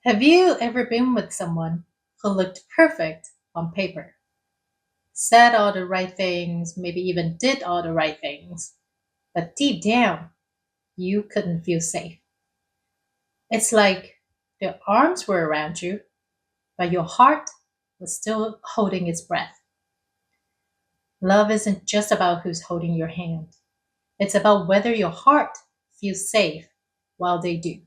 Have you ever been with someone who looked perfect on paper, said all the right things, maybe even did all the right things, but deep down, you couldn't feel safe? It's like their arms were around you, but your heart was still holding its breath. Love isn't just about who's holding your hand, it's about whether your heart feels safe while they do.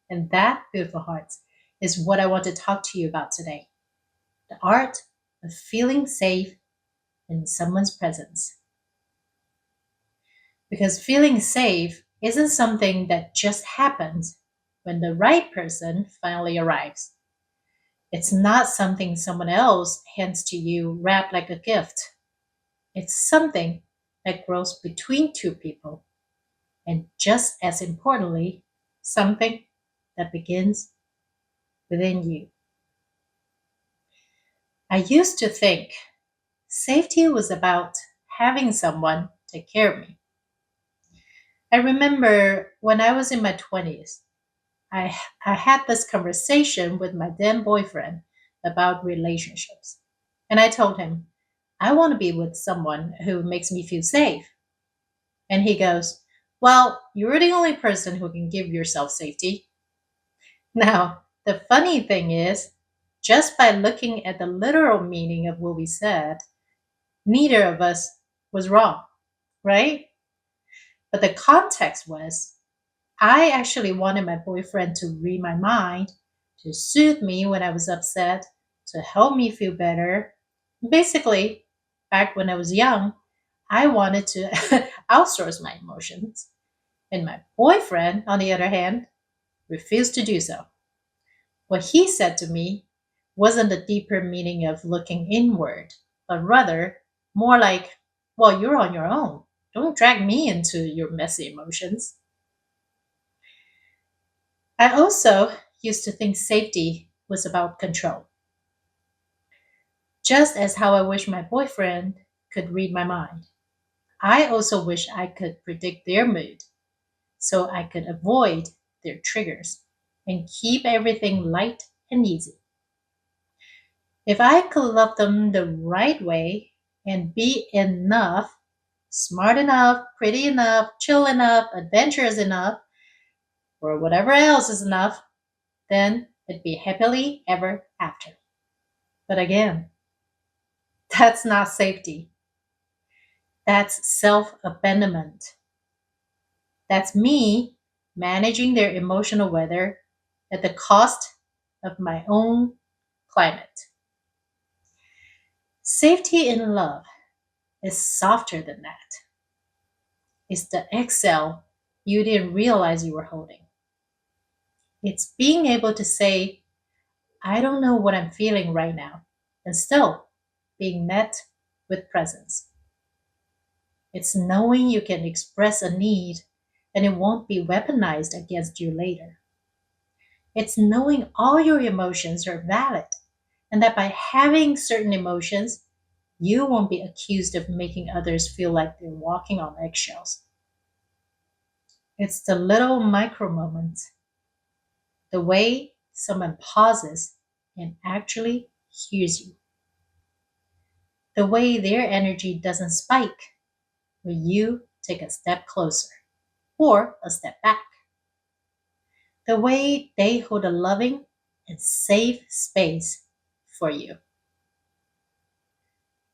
And that, beautiful hearts, is what I want to talk to you about today: the art of feeling safe in someone's presence. Because feeling safe isn't something that just happens when the right person finally arrives. It's not something someone else hands to you wrapped like a gift. It's something that grows between two people, and just as importantly, something that begins within you. I used to think safety was about having someone take care of me. I remember when I was in my 20s, I had this conversation with my then boyfriend about relationships. And I told him, I want to be with someone who makes me feel safe. And he goes, well, you're the only person who can give yourself safety. Now, the funny thing is, just by looking at the literal meaning of what we said, neither of us was wrong, right? But the context was I actually wanted my boyfriend to read my mind, to soothe me when I was upset, to help me feel better. Basically, back when I was young, I wanted to outsource my emotions. And my boyfriend, on the other hand, refused to do so. What he said to me wasn't the deeper meaning of looking inward, but rather more like, well, you're on your own. Don't drag me into your messy emotions. I also used to think safety was about control, just as how I wish my boyfriend could read my mind. I also wish I could predict their mood so I could avoid their triggers and keep everything light and easy. If I could love them the right way and be enough, smart enough, pretty enough, chill enough, adventurous enough, or whatever else is enough, then it'd be happily ever after. But again, that's not safety. That's self abandonment. That's me managing their emotional weather at the cost of my own climate. Safety in love is softer than that. It's the exhale you didn't realize you were holding. It's being able to say, I don't know what I'm feeling right now, and still being met with presence. It's knowing you can express a need and it won't be weaponized against you later. It's knowing all your emotions are valid and that by having certain emotions, you won't be accused of making others feel like they're walking on eggshells. It's the little micro moments, the way someone pauses and actually hears you, the way their energy doesn't spike when you take a step closer or a step back, the way they hold a loving and safe space for you.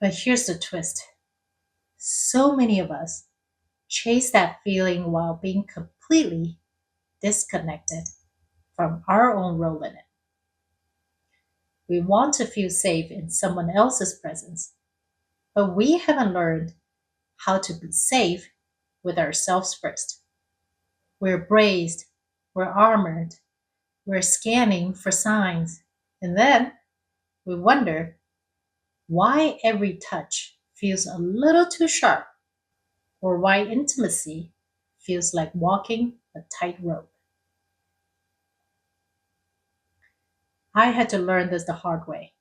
But here's the twist: so many of us chase that feeling while being completely disconnected from our own role in it. We want to feel safe in someone else's presence, but we haven't learned how to be safe with ourselves first. We're braced, we're armored, we're scanning for signs, and then we wonder why every touch feels a little too sharp or why intimacy feels like walking a tightrope. I had to learn this the hard way.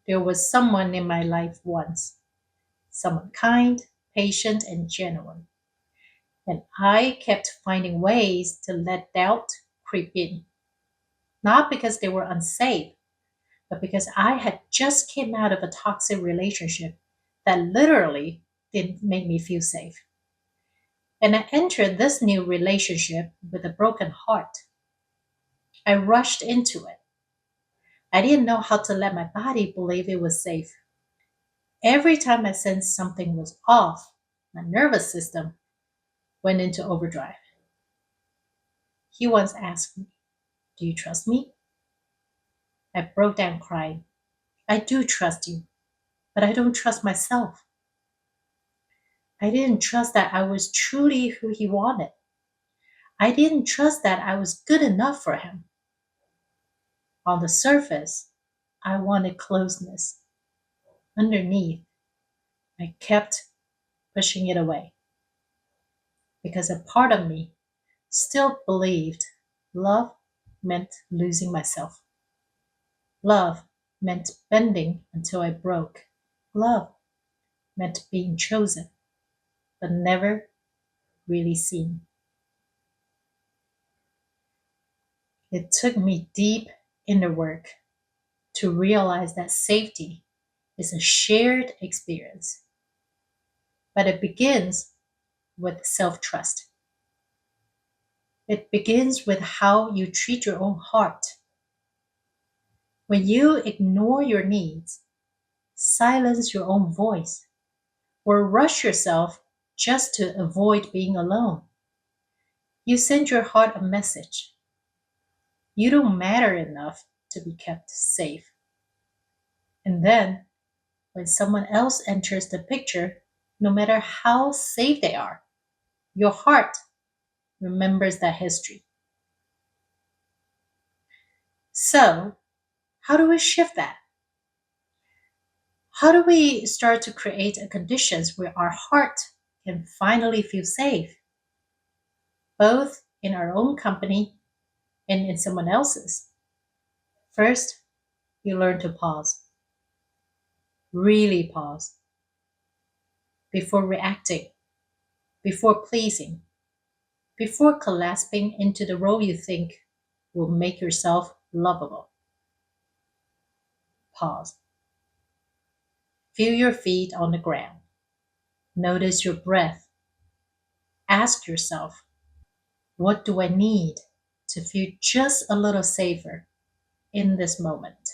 There was someone in my life once, someone kind, patient, and genuine, and I kept finding ways to let doubt creep in. not because they were unsafe, but because I had just came out of a toxic relationship that literally didn't make me feel safe. And I entered this new relationship with a broken heart. I rushed into it. I didn't know how to let my body believe it was safe. Every time I sensed something was off, my nervous system went into overdrive. He once asked me, "Do you trust me?" I broke down crying. "I do trust you, but I don't trust myself." I didn't trust that I was truly who he wanted. I didn't trust that I was good enough for him. On the surface, I wanted closeness. Underneath, I kept pushing it away because a part of me still believed love meant losing myself. Love meant bending until I broke. Love meant being chosen, but never really seen. It took me deep inner work to realize that safety is a shared experience, but it begins with self trust. It begins with how you treat your own heart. When you ignore your needs, silence your own voice, or rush yourself just to avoid being alone, you send your heart a message. You don't matter enough to be kept safe. And then, when someone else enters the picture, no matter how safe they are, your heart remembers that history. So, how do we shift that? How do we start to create a conditions where our heart can finally feel safe, both in our own company and in someone else's? First, you learn to pause, really pause, before reacting, before pleasing, before collapsing into the role you think will make yourself lovable. Pause. Feel your feet on the ground. Notice your breath. Ask yourself, what do I need to feel just a little safer in this moment?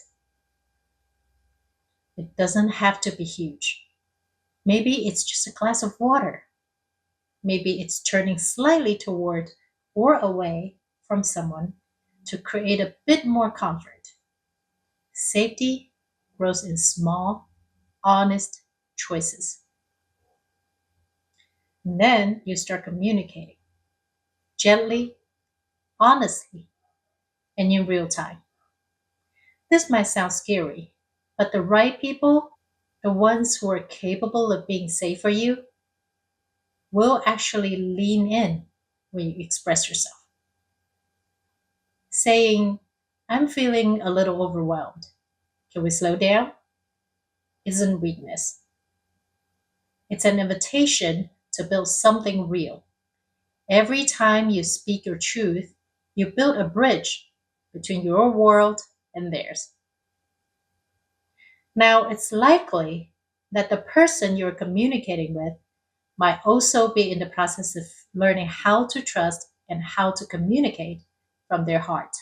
It doesn't have to be huge. Maybe it's just a glass of water. Maybe it's turning slightly toward or away from someone to create a bit more comfort. Safety grows in small, honest choices. And then you start communicating gently, honestly, and in real time. This might sound scary, but the right people, the ones who are capable of being safe for you, will actually lean in when you express yourself. Saying, "I'm feeling a little overwhelmed. Can we slow down?" isn't weakness. It's an invitation to build something real. Every time you speak your truth, you build a bridge between your world and theirs. Now, it's likely that the person you're communicating with might also be in the process of learning how to trust and how to communicate from their heart.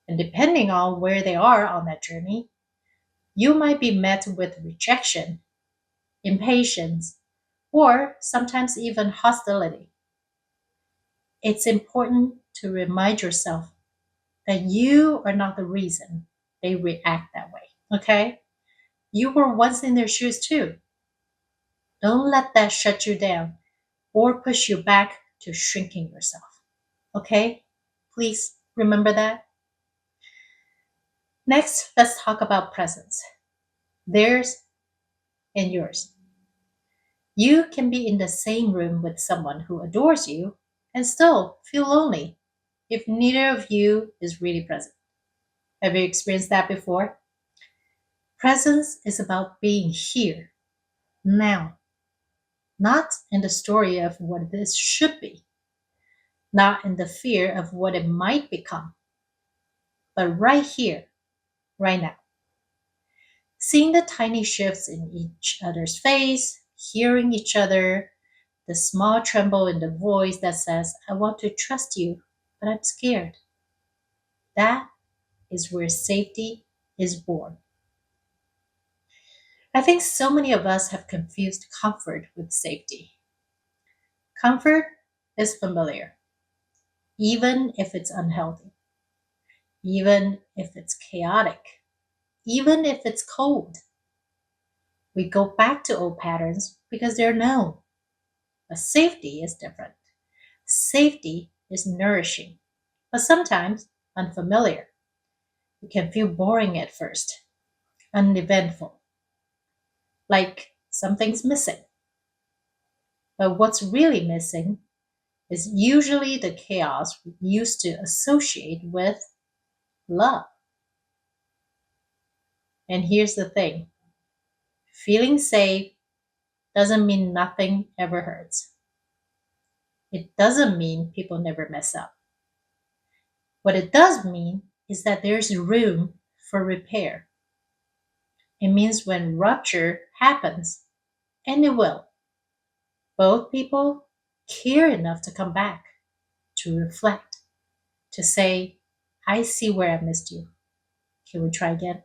And depending on where they are on that journey, you might be met with rejection, impatience, or sometimes even hostility. It's important to remind yourself that you are not the reason they react that way. Okay? You were once in their shoes too. Don't let that shut you down or push you back to shrinking yourself. Okay? Please remember that. Next, let's talk about presence. Theirs and yours. You can be in the same room with someone who adores you and still feel lonely if neither of you is really present. Have you experienced that before? Presence is about being here, now, not in the story of what this should be, not in the fear of what it might become. but right here, right now. Seeing the tiny shifts in each other's face, hearing each other, the small tremble in the voice that says, I want to trust you, but I'm scared. That is where safety is born. I think so many of us have confused comfort with safety. Comfort is familiar, even if it's unhealthy, even if it's chaotic, even if it's cold. We go back to old patterns because they're known. But safety is different. Safety is nourishing, but sometimes unfamiliar. It can feel boring at first, uneventful, like something's missing. But what's really missing is usually the chaos we used to associate with love. And here's the thing, feeling safe doesn't mean nothing ever hurts. It doesn't mean people never mess up. What it does mean is that there's room for repair. It means when rupture happens, and it will, both people care enough to come back, to reflect, to say, I see where I missed you. Can we try again?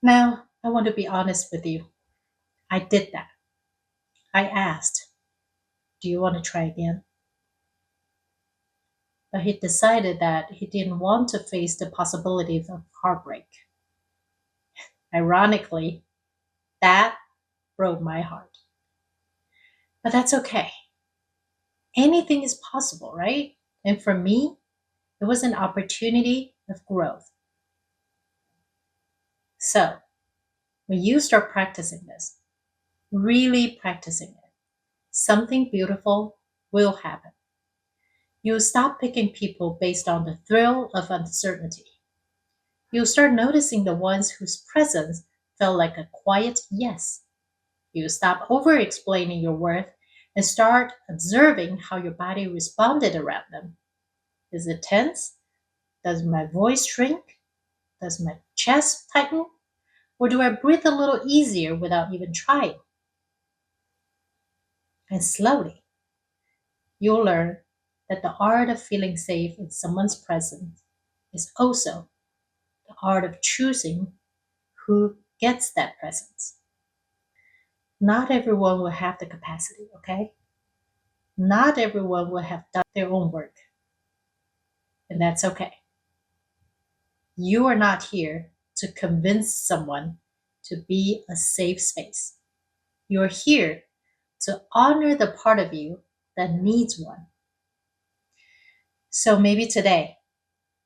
Now, I want to be honest with you. I did that. I asked, do you want to try again? But he decided that he didn't want to face the possibility of heartbreak. Ironically, that broke my heart. But that's okay. Anything is possible, right? And for me, it was an opportunity of growth. So, when you start practicing this, really practicing it, something beautiful will happen. You'll stop picking people based on the thrill of uncertainty. You'll start noticing the ones whose presence felt like a quiet yes. You'll stop over explaining your worth and start observing how your body responded around them. Is it tense? Does my voice shrink? Does my chest tighten? Or do I breathe a little easier without even trying? And slowly, you'll learn that the art of feeling safe in someone's presence is also the art of choosing who gets that presence. Not everyone will have the capacity, okay? Not everyone will have done their own work, and that's okay. You are not here to convince someone to be a safe space. You're here to honor the part of you that needs one. So maybe today,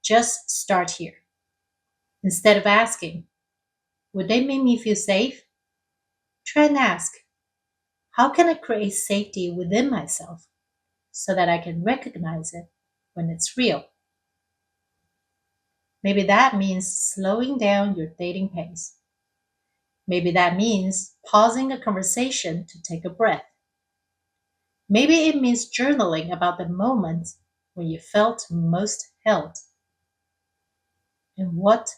just start here. Instead of asking, would they make me feel safe? Try and ask, how can I create safety within myself so that I can recognize it when it's real? Maybe that means slowing down your dating pace. Maybe that means pausing a conversation to take a breath. Maybe it means journaling about the moments when you felt most held and what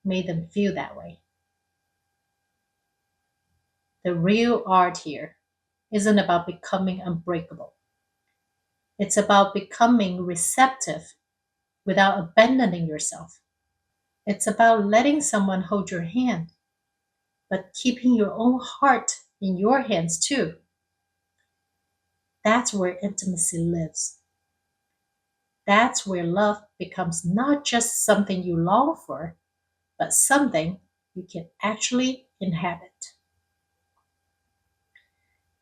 made them feel that way. The real art here isn't about becoming unbreakable. It's about becoming receptive without abandoning yourself. It's about letting someone hold your hand, but keeping your own heart in your hands too. That's where intimacy lives. That's where love becomes not just something you long for, but something you can actually inhabit.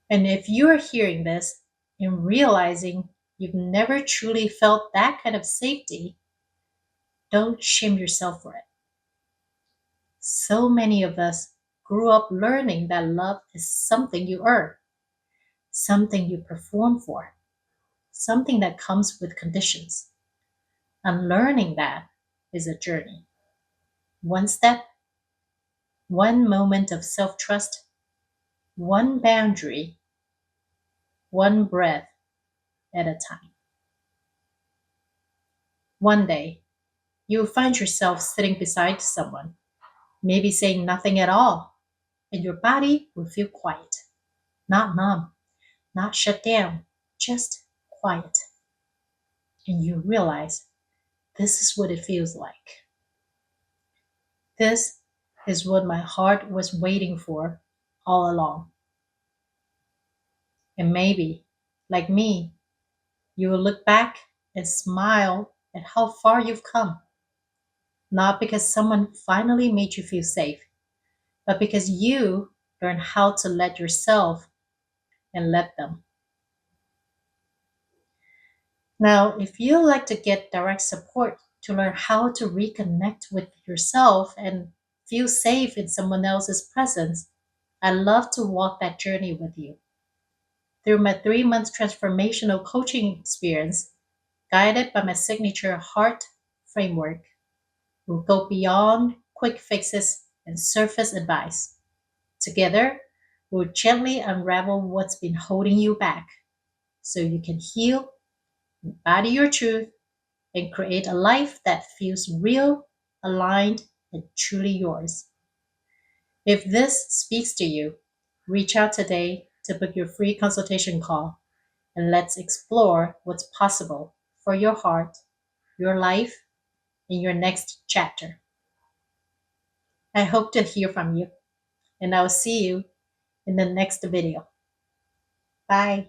And if you're hearing this and realizing you've never truly felt that kind of safety, don't shame yourself for it. So many of us grew up learning that love is something you earn, something you perform for, something that comes with conditions. Unlearning that is a journey. One step, one moment of self trust, one boundary, one breath at a time. One day, you'll find yourself sitting beside someone, maybe saying nothing at all, and your body will feel quiet, not numb, not shut down, just quiet. And you realize this is what it feels like. This is what my heart was waiting for all along. And maybe, like me, you will look back and smile at how far you've come, not because someone finally made you feel safe, but because you learned how to let yourself and let them. Now, if you like to get direct support to learn how to reconnect with yourself and feel safe in someone else's presence, I'd love to walk that journey with you. Through my 3 month transformational coaching experience, guided by my signature heart framework, we'll go beyond quick fixes and surface advice. Together, we'll gently unravel what's been holding you back so you can heal, embody your truth, and create a life that feels real, aligned, and truly yours. If this speaks to you, reach out today to book your free consultation call and let's explore what's possible for your heart, your life, and your next chapter. I hope to hear from you, and I'll see you in the next video. Bye.